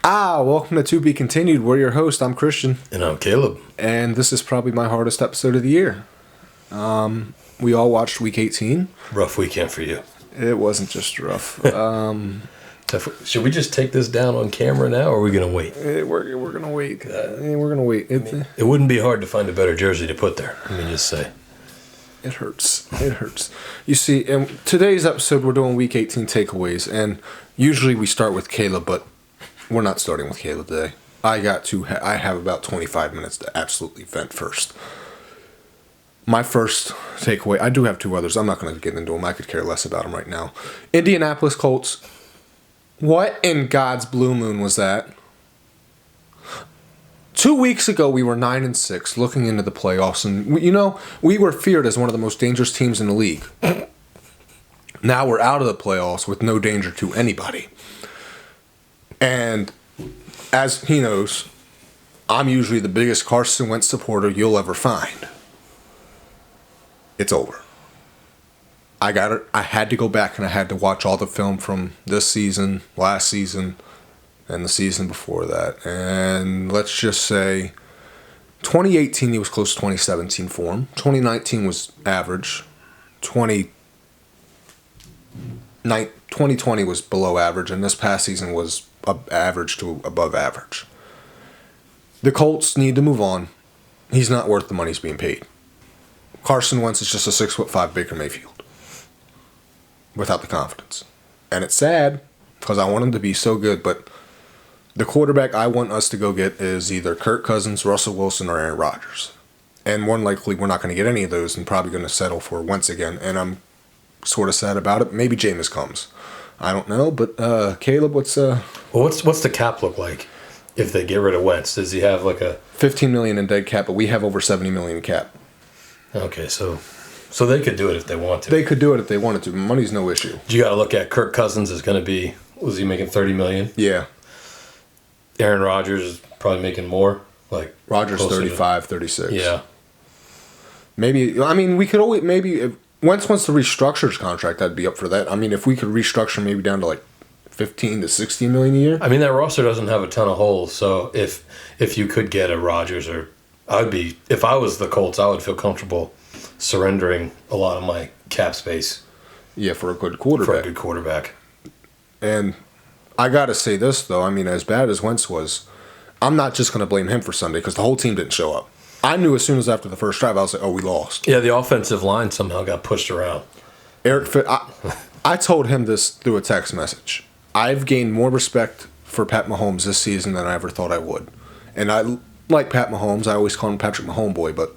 Welcome to Be Continued. We're your host. I'm Christian. And I'm Caleb. And this is probably my hardest episode of the year. We all watched Week 18. Rough weekend for you. It wasn't just rough. Should we just take this down on camera now, or are we going to wait? We're going to wait. We're going to wait. It wouldn't be hard to find a better jersey to put there. Let me just say. It hurts. It hurts. You see, in today's episode, we're doing Week 18 takeaways. And usually we start with Caleb, but we're not starting with Caleb today. I have about 25 minutes to absolutely vent first. My first takeaway, I do have two others. I'm not going to get into them. I could care less about them right now. Indianapolis Colts. What in God's blue moon was that? 2 weeks ago, we were 9-6, looking into the playoffs, and we were feared as one of the most dangerous teams in the league. Now we're out of the playoffs with no danger to anybody. And as he knows, I'm usually the biggest Carson Wentz supporter you'll ever find. It's over. I got it. I had to go back and I had to watch all the film from this season, last season, and the season before that. And let's just say 2018 he was close to 2017 form. 2019 was average. 2020 was below average, and this past season was average to above average. The Colts need to move on. He's not worth the money he's being paid. Carson Wentz is just a 6'5" Baker Mayfield without the confidence. And it's sad because I want him to be so good, but the quarterback I want us to go get is either Kirk Cousins, Russell Wilson, or Aaron Rodgers. And more than likely, we're not going to get any of those and probably going to settle for Wentz again. And I'm sort of sad about it. Maybe Jameis comes. I don't know, but Caleb, what's the cap look like if they get rid of Wentz? Does he have like a $15 million in dead cap, but we have over $70 million in cap. Okay, so they could do it if they want to. They could do it if they wanted to. Money's no issue. You got to look at Kirk Cousins is going to be, was he making $30 million? Yeah. Aaron Rodgers is probably making more. Like Rodgers 35, 36. Yeah. Maybe, I mean, we could always, maybe, if Wentz wants to restructure his contract, I'd be up for that. I mean, if we could restructure maybe down to like 15 to 16 million a year. I mean, that roster doesn't have a ton of holes, so if you could get a Rodgers or if I was the Colts, I would feel comfortable surrendering a lot of my cap space. Yeah, for a good quarterback. And I got to say this, though. I mean, as bad as Wentz was, I'm not just going to blame him for Sunday because the whole team didn't show up. I knew as soon as after the first drive, I was like, oh, we lost. Yeah, the offensive line somehow got pushed around. I told him this through a text message. I've gained more respect for Pat Mahomes this season than I ever thought I would. And I like Pat Mahomes. I always call him Patrick Mahomeboy, but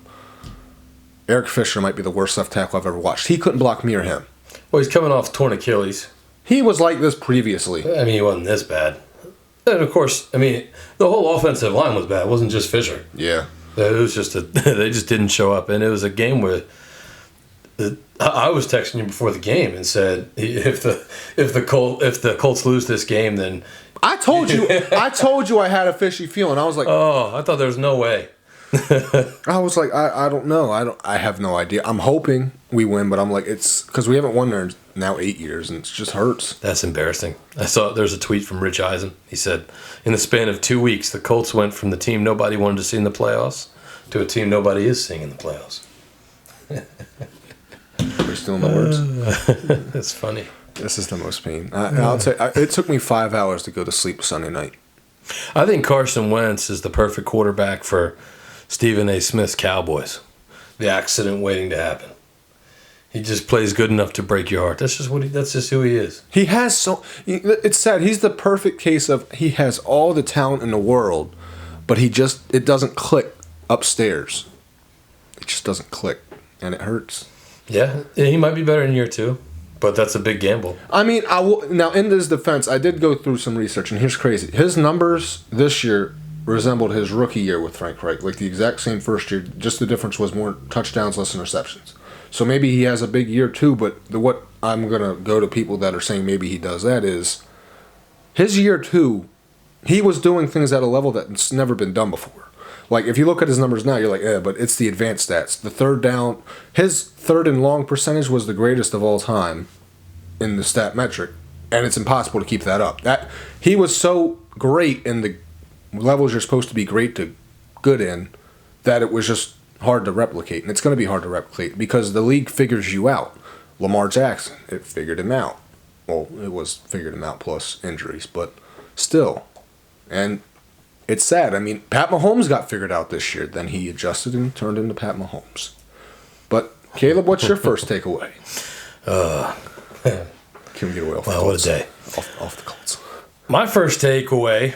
Eric Fisher might be the worst left tackle I've ever watched. He couldn't block me or him. Well, he's coming off torn Achilles. He was like this previously. I mean, he wasn't this bad. And, of course, I mean, the whole offensive line was bad. It wasn't just Fisher. Yeah. It was just they just didn't show up. And it was a game where I was texting you before the game and said, if the Colts lose this game, then I told you I had a fishy feeling. I was like, oh, I thought there was no way. I was like, I don't know. I have no idea. I'm hoping we win, but I'm like, it's because we haven't won there in now 8 years, and it just hurts. That's embarrassing. I saw there's a tweet from Rich Eisen. He said, in the span of 2 weeks, the Colts went from the team nobody wanted to see in the playoffs to a team nobody is seeing in the playoffs. We're still in the words. That's funny. This is the most pain. I'll tell you, it took me 5 hours to go to sleep Sunday night. I think Carson Wentz is the perfect quarterback for Stephen A. Smith's Cowboys. The accident waiting to happen. He just plays good enough to break your heart. That's just who he is. He has it's sad. He's the perfect case of he has all the talent in the world, but it doesn't click upstairs. It just doesn't click, and it hurts. Yeah, he might be better in year 2, but that's a big gamble. I mean, now in his defense, I did go through some research, and here's crazy. His numbers this year resembled his rookie year with Frank Reich, like the exact same first year. Just the difference was more touchdowns, less interceptions. So maybe he has a big year too, but what I'm going to go to people that are saying maybe he does that is his year 2, he was doing things at a level that's never been done before. Like, if you look at his numbers now, you're like, but it's the advanced stats. The third down, his third and long percentage was the greatest of all time in the stat metric, and it's impossible to keep that up. He was so great in the levels you're supposed to be great to good in, that it was just hard to replicate. And it's going to be hard to replicate because the league figures you out. Lamar Jackson, it figured him out. Well, it was figured him out plus injuries, but still. And it's sad. I mean, Pat Mahomes got figured out this year. Then he adjusted and turned into Pat Mahomes. But, Caleb, what's your first takeaway? Can we get away off the Colts? What a day. Off the Colts. My first takeaway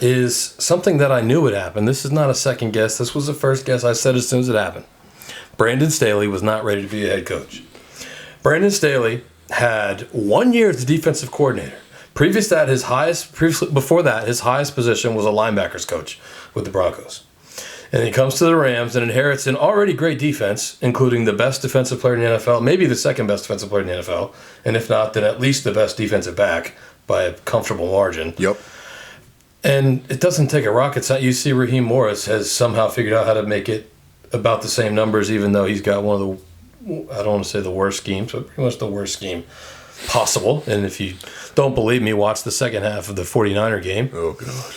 is something that I knew would happen. This is not a second guess. This was the first guess I said as soon as it happened. Brandon Staley was not ready to be a head coach. Brandon Staley had 1 year as the defensive coordinator. Before that, his highest position was a linebackers coach with the Broncos. And he comes to the Rams and inherits an already great defense, including the best defensive player in the NFL, maybe the second best defensive player in the NFL, and if not, then at least the best defensive back by a comfortable margin. Yep. And it doesn't take a rocket science. You see Raheem Morris has somehow figured out how to make it about the same numbers, even though he's got one of the, I don't want to say the worst schemes, but pretty much the worst scheme possible. And if you don't believe me, watch the second half of the 49er game. Oh, God.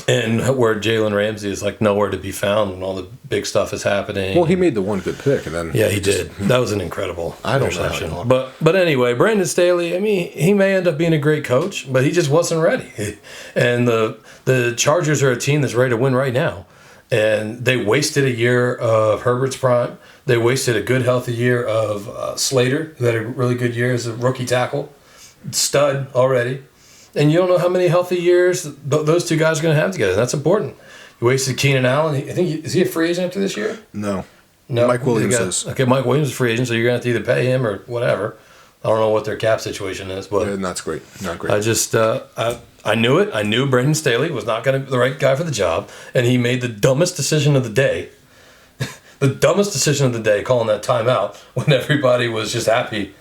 And where Jalen Ramsey is like nowhere to be found when all the big stuff is happening. Well, he made the one good pick, and then yeah, he did. That was an incredible interception. But anyway, Brandon Staley. I mean, he may end up being a great coach, but he just wasn't ready. And the Chargers are a team that's ready to win right now, and they wasted a year of Herbert's prime. They wasted a good, healthy year of Slater, who had a really good year as a rookie tackle, stud already. And you don't know how many healthy years those two guys are going to have together. That's important. You wasted Keenan Allen. I think is he a free agent after this year? No. Mike Williams is. Okay, Mike Williams is a free agent, so you're going to have to either pay him or whatever. I don't know what their cap situation is, but that's great. Not great. I just I knew it. I knew Brandon Staley was not going to be the right guy for the job, and he made the dumbest decision of the day. The dumbest decision of the day, calling that timeout when everybody was just happy,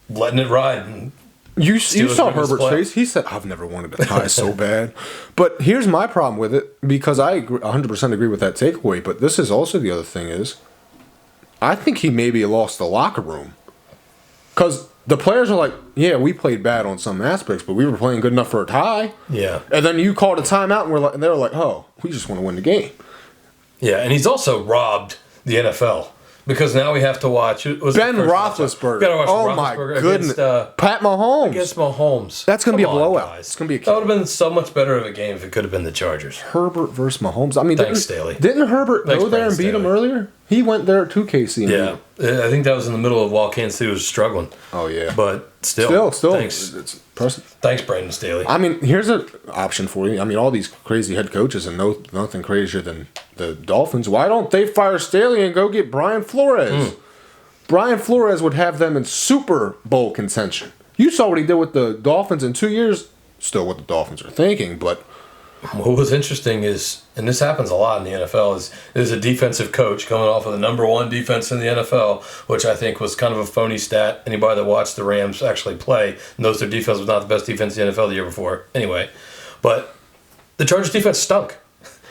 letting it ride. And you saw Herbert's face. He said, I've never wanted to tie so bad. But here's my problem with it, because I 100% agree with that takeaway, but this is also the other thing is, I think he maybe lost the locker room. Because the players are like, yeah, we played bad on some aspects, but we were playing good enough for a tie. Yeah. And then you called a timeout, and they were like, oh, we just want to win the game. Yeah, and he's also robbed the NFL. Because now we have to watch Ben Roethlisberger. Oh my goodness! Pat Mahomes against Mahomes. That's going to be a blowout. Guys. It's going to be. That would have been so much better of a game if it could have been the Chargers. Herbert versus Mahomes. I mean, thanks, Staley. Didn't Herbert go there and beat him earlier? He went there to KC. Yeah, I think that was in the middle of while Kansas City was struggling. Oh yeah, but still. Thanks. It's impressive. Thanks, Brandon Staley. I mean, here's an option for you. I mean, all these crazy head coaches and nothing crazier than the Dolphins. Why don't they fire Staley and go get Brian Flores? Brian Flores would have them in Super Bowl contention. You saw what he did with the Dolphins in 2 years. Still what the Dolphins are thinking, but what was interesting is, and this happens a lot in the NFL, is there's a defensive coach coming off of the number one defense in the NFL, which I think was kind of a phony stat. Anybody that watched the Rams actually play knows their defense was not the best defense in the NFL the year before. Anyway, but the Chargers defense stunk.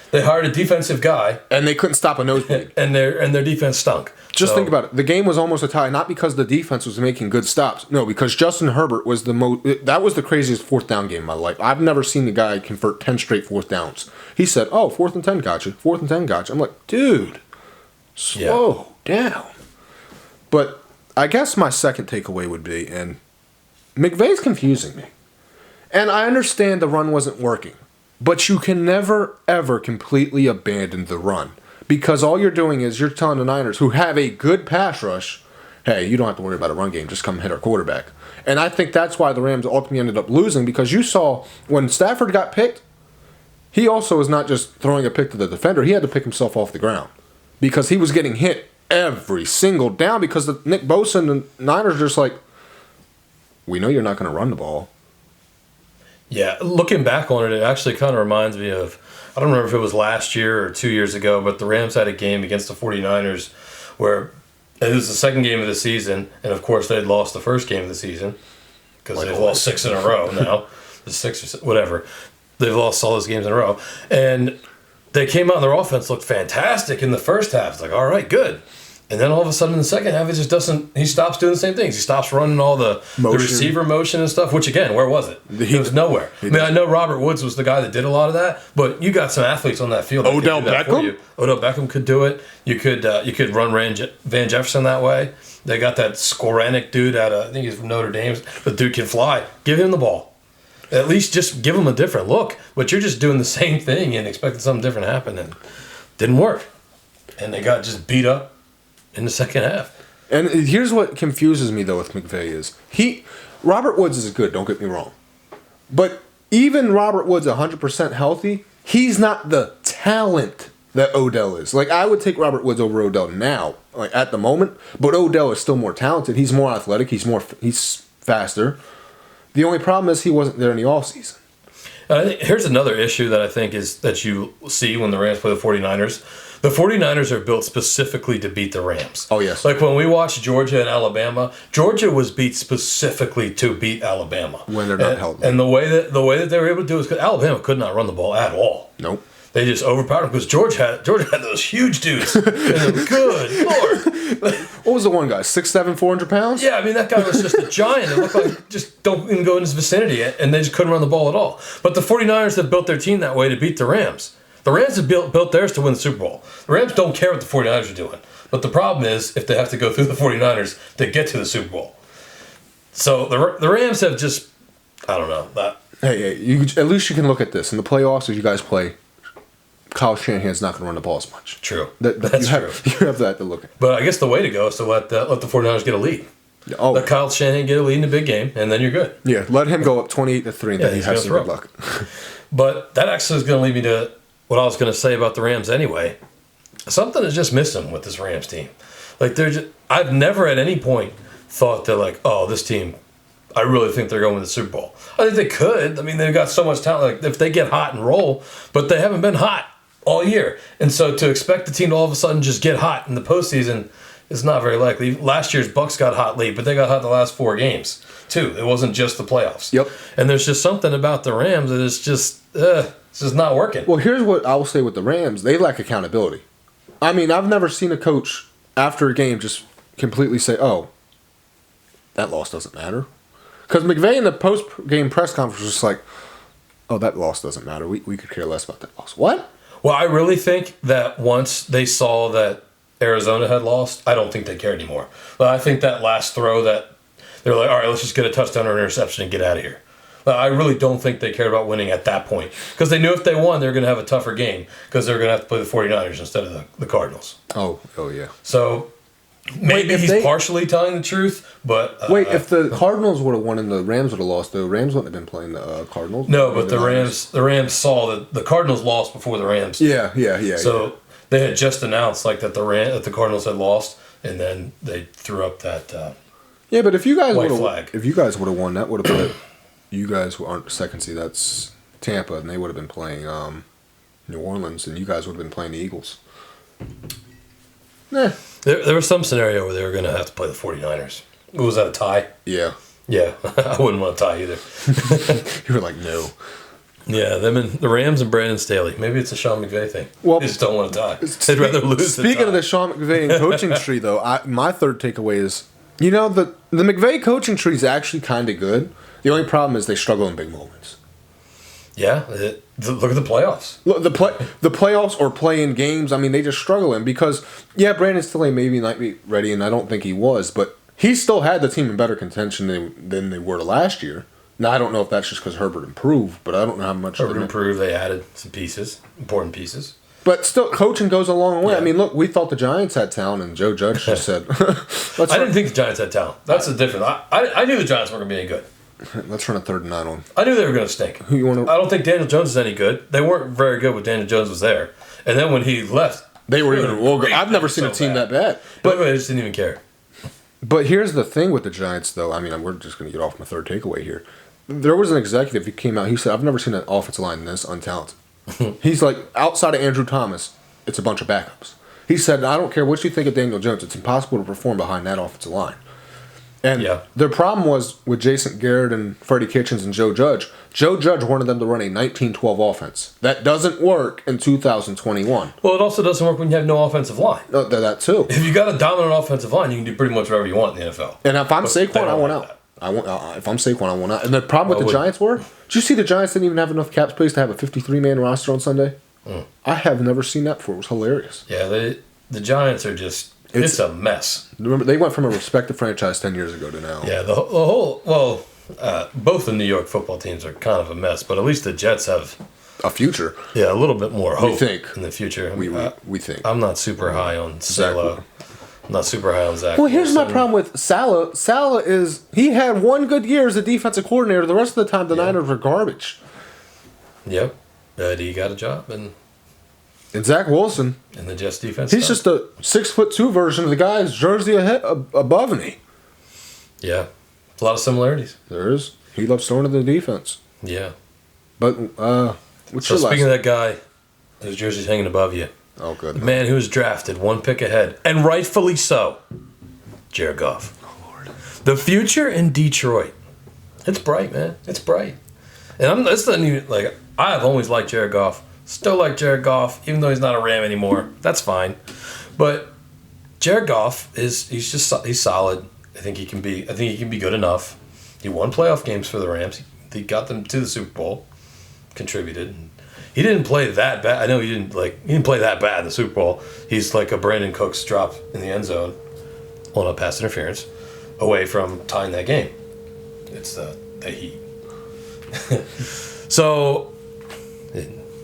They hired a defensive guy, and they couldn't stop a nosebleed. and their defense stunk. Just think about it. The game was almost a tie, not because the defense was making good stops. No, because Justin Herbert was that was the craziest fourth down game in my life. I've never seen the guy convert 10 straight fourth downs. He said, oh, 4th and 10, gotcha. 4th and 10, gotcha. I'm like, dude, slow down. But I guess my second takeaway would be, and McVay's confusing me. And I understand the run wasn't working. But you can never, ever completely abandon the run. Because all you're doing is you're telling the Niners, who have a good pass rush, hey, you don't have to worry about a run game. Just come hit our quarterback. And I think that's why the Rams ultimately ended up losing, because you saw when Stafford got picked, he also was not just throwing a pick to the defender. He had to pick himself off the ground because he was getting hit every single down because the Nick Bosa and the Niners are just like, we know you're not going to run the ball. Yeah, looking back on it, it actually kind of reminds me of, I don't remember if it was last year or 2 years ago, but the Rams had a game against the 49ers where it was the second game of the season, and of course they'd lost the first game of the season because they've lost 6 in a row now. The 6 or whatever. They've lost all those games in a row. And they came out and their offense looked fantastic in the first half. It's like, all right, good. And then all of a sudden in the second half, it just doesn't. He stops doing the same things. He stops running all the receiver motion and stuff. Which again, where was it? It was nowhere. I mean, I know Robert Woods was the guy that did a lot of that, but you got some athletes on that field. That Odell could do that for Beckham? you. Odell Beckham could do it. You could run Van Jefferson that way. They got that Skoranic dude out of, I think he's from Notre Dame. The dude can fly. Give him the ball. At least just give him a different look. But you're just doing the same thing and expecting something different to happen, and didn't work. And they got just beat up in the second half. And here's what confuses me though with McVay is Robert Woods is good, don't get me wrong. But even Robert Woods 100% healthy, he's not the talent that Odell is. Like, I would take Robert Woods over Odell now, like at the moment, but Odell is still more talented. He's more athletic, he's faster. The only problem is he wasn't there in the offseason. Here's another issue that I think is that you see when the Rams play the 49ers. The 49ers are built specifically to beat the Rams. Oh, yes. Like when we watched Georgia and Alabama, Georgia was beat specifically to beat Alabama. When they're not held. And the way that they were able to do it is because Alabama could not run the ball at all. Nope. They just overpowered them because Georgia had those huge dudes. And good Lord. What was the one guy? 6'7", 400 pounds? Yeah, I mean, that guy was just a giant. It looked like just don't even go in his vicinity, and they just couldn't run the ball at all. But the 49ers have built their team that way to beat the Rams. The Rams have built theirs to win the Super Bowl. The Rams don't care what the 49ers are doing. But the problem is if they have to go through the 49ers to get to the Super Bowl. So the Rams have just, I don't know. Hey, at least you can look at this. In the playoffs, if you guys play, Kyle Shanahan's not going to run the ball as much. True. That's true. You have that to look at. But I guess the way to go is to let the 49ers get a lead. Oh. Let Kyle Shanahan get a lead in a big game, and then you're good. Yeah, let him go up 28-3, and then he has some good luck. But that actually is going to lead me to what I was going to say about the Rams anyway. Something is just missing with this Rams team. Like I've never at any point thought they're like, oh, this team, I really think they're going to the Super Bowl. I think they could. I mean, they've got so much talent. Like if they get hot and roll, but they haven't been hot all year. And so to expect the team to all of a sudden just get hot in the postseason is not very likely. Last year's Bucks got hot late, but they got hot the last 4 games too. It wasn't just the playoffs. Yep. And there's just something about the Rams that is just it's just not working. Well, here's what I will say with the Rams. They lack accountability. I mean, I've never seen a coach after a game just completely say, oh, that loss doesn't matter. Because McVay in the post-game press conference was just like, oh, that loss doesn't matter. We could care less about that loss. What? Well, I really think that once they saw that Arizona had lost, I don't think they cared anymore. But I think that last throw that they're like, all right, let's just get a touchdown or an interception and get out of here. But I really don't think they cared about winning at that point. Because they knew if they won, they were going to have a tougher game because they were going to have to play the 49ers instead of the Cardinals. Oh, yeah. So maybe he's partially telling the truth, but... if the Cardinals would have won and the Rams would have lost, the Rams wouldn't have been playing the Cardinals. No, but the Rams saw that the Cardinals lost before the Rams. Yeah. So they had just announced like that the Cardinals had lost, and then they threw up that yeah, but if you guys white would flag. If you guys would have won, that would have put you guys who aren't second seed. That's Tampa, and they would have been playing New Orleans, and you guys would have been playing the Eagles. Eh. There was some scenario where they were going to have to play the 49ers. Was that a tie? Yeah. Yeah, I wouldn't want a tie either. You were like, no. Yeah, the Rams and Brandon Staley. Maybe it's a Sean McVay thing. Well, they just don't want to tie. They'd rather lose than tie. Speaking of the Sean McVay and coaching tree, though, my third takeaway is, the McVay coaching tree is actually kind of good. The only problem is they struggle in big moments. Yeah, look at the playoffs. Look, the playoffs or playing games, I mean, they just struggle in because, yeah, Brandon Staley maybe not be ready, and I don't think he was, but he still had the team in better contention than they were last year. Now, I don't know if that's just because Herbert improved, but I don't know how much. Herbert improved. They added some pieces, important pieces. But still, coaching goes a long way. Yeah. I mean, look, we thought the Giants had talent, and Joe Judge just said, I didn't think the Giants had talent. That's the difference. I knew the Giants weren't going to be any good. Let's run a 3rd and 9 on. I knew they were going to stink. Who you want to? I don't think Daniel Jones is any good. They weren't very good when Daniel Jones was there. And then when he left, They were even. Well, I've never seen a team that bad. But they just didn't even care. But here's the thing with the Giants, though. I mean, we're just going to get off my third takeaway here. There was an executive who came out. He said, "I've never seen an offensive line this untalented." He's like, outside of Andrew Thomas, it's a bunch of backups. He said, "I don't care what you think of Daniel Jones. It's impossible to perform behind that offensive line." And Yeah. their problem was with Jason Garrett and Freddie Kitchens and Joe Judge. Joe Judge wanted them to run a 19-12 offense. That doesn't work in 2021. Well, it also doesn't work when you have no offensive line. No, that too. If you got a dominant offensive line, you can do pretty much whatever you want in the NFL. And if I'm But they Saquon, don't I want like out. that. I want. If I'm Saquon, I want out. And the problem with I the wouldn't. Giants were, did you see the Giants didn't even have enough cap space to have a 53-man roster on Sunday? I have never seen that before. It was hilarious. Yeah, the Giants are just it's a mess. Remember, they went from a respected franchise 10 years ago to now. Yeah, the whole both the New York football teams are kind of a mess, but at least the Jets have A future, a little bit more hope think. in the future. we think. I'm not super high on Salah. I'm not super high on Zach. Well, here's my Wilson. problem with Salah. Salah is he had one good year as a defensive coordinator. The rest of the time, the Niners were garbage. Yep, he got a job and Zach Wilson, the Jets defense. he's sucked. just a 6'2" version of the guy's jersey above me. Yeah, a lot of similarities. There is. He loves throwing to the defense. Yeah. But what's So your speaking last? of that guy whose jersey's hanging above you, Oh, good. the man who was drafted one pick ahead, and rightfully so, Jared Goff. Oh, Lord. The future in Detroit. It's bright, man. It's bright. And it's not even like I have always liked Jared Goff. Still like Jared Goff, even though he's not a Ram anymore. That's fine. But Jared Goff he's solid. I think he can be good enough. He won playoff games for the Rams. He got them to the Super Bowl. Contributed. He didn't play that bad. I know he didn't play that bad in the Super Bowl. He's like a Brandon Cooks drop in the end zone on a pass interference away from tying that game. It's the Heat. So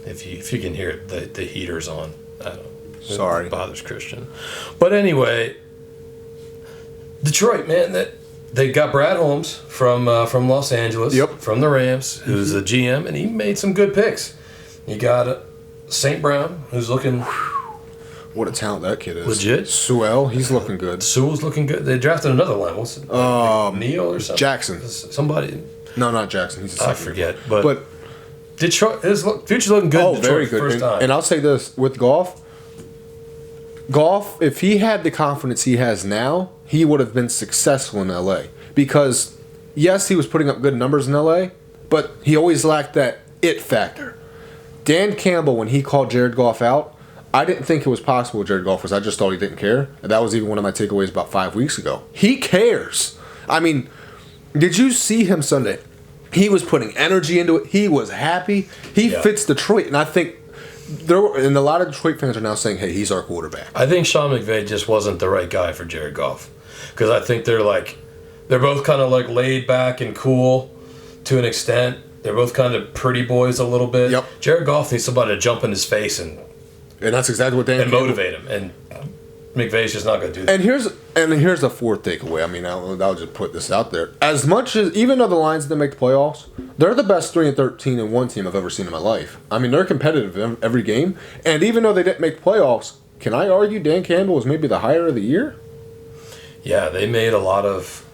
if you can hear it, the heater's on. I don't know. Sorry. It bothers Christian. But anyway, Detroit, man, that they got Brad Holmes from Los Angeles, Yep. from the Rams, who's the GM, and he made some good picks. You got St. Brown, who's looking What a talent that kid is. Legit. Sewell, he's looking good. Sewell's looking good. They drafted another line. What's it? Neal or something? Jackson. Somebody. No, not Jackson. He's a I second. forget. But But Detroit, his future's looking good. oh, in Detroit very for the good. First time. And I'll say this with Goff, if he had the confidence he has now, he would have been successful in LA. Because yes, he was putting up good numbers in LA, but he always lacked that it factor. Dan Campbell, when he called Jared Goff out, I didn't think it was possible with Jared Goff because I just thought he didn't care. And that was even one of my takeaways about 5 weeks ago. He cares. I mean, did you see him Sunday? He was putting energy into it. He was happy. He Yeah. fits Detroit. And I think and a lot of Detroit fans are now saying, hey, he's our quarterback. I think Sean McVay just wasn't the right guy for Jared Goff. Because I think they're both kind of like laid back and cool to an extent. They're both kind of pretty boys a little bit. Yep. Jared Goff needs somebody to jump in his face and And that's exactly what Dan Campbell. motivate him. And McVay's just not going to do that. And here's the fourth takeaway. I mean, I'll just put this out there. As much as even though the Lions didn't make the playoffs, they're the best 3-13-1 team I've ever seen in my life. I mean, they're competitive every game. And even though they didn't make the playoffs, can I argue Dan Campbell was maybe the hire of the year? Yeah, they made a lot of.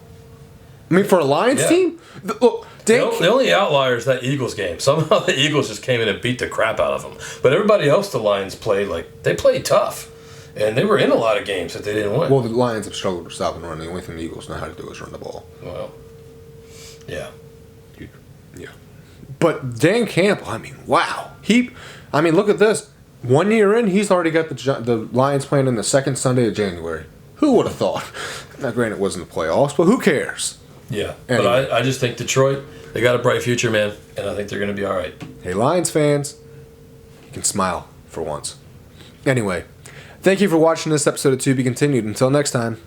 I mean, for a Lions Yeah. team, look, The only outlier is that Eagles game. Somehow the Eagles just came in and beat the crap out of them. But everybody else, the Lions played they played tough, and they were in a lot of games that they didn't win. well, the Lions have struggled to stop and run. The only thing the Eagles know how to do is run the ball. Well, yeah. Yeah. But Dan Campbell, I mean, wow. Look at this. 1 year in, he's already got the Lions playing in the second Sunday of January. Who would have thought? Now, granted, it wasn't the playoffs, but who cares? Yeah, Anyway. but I just think Detroit, they got a bright future, man, and I think they're going to be all right. Hey, Lions fans, you can smile for once. Anyway, thank you for watching this episode of To Be Continued. Until next time.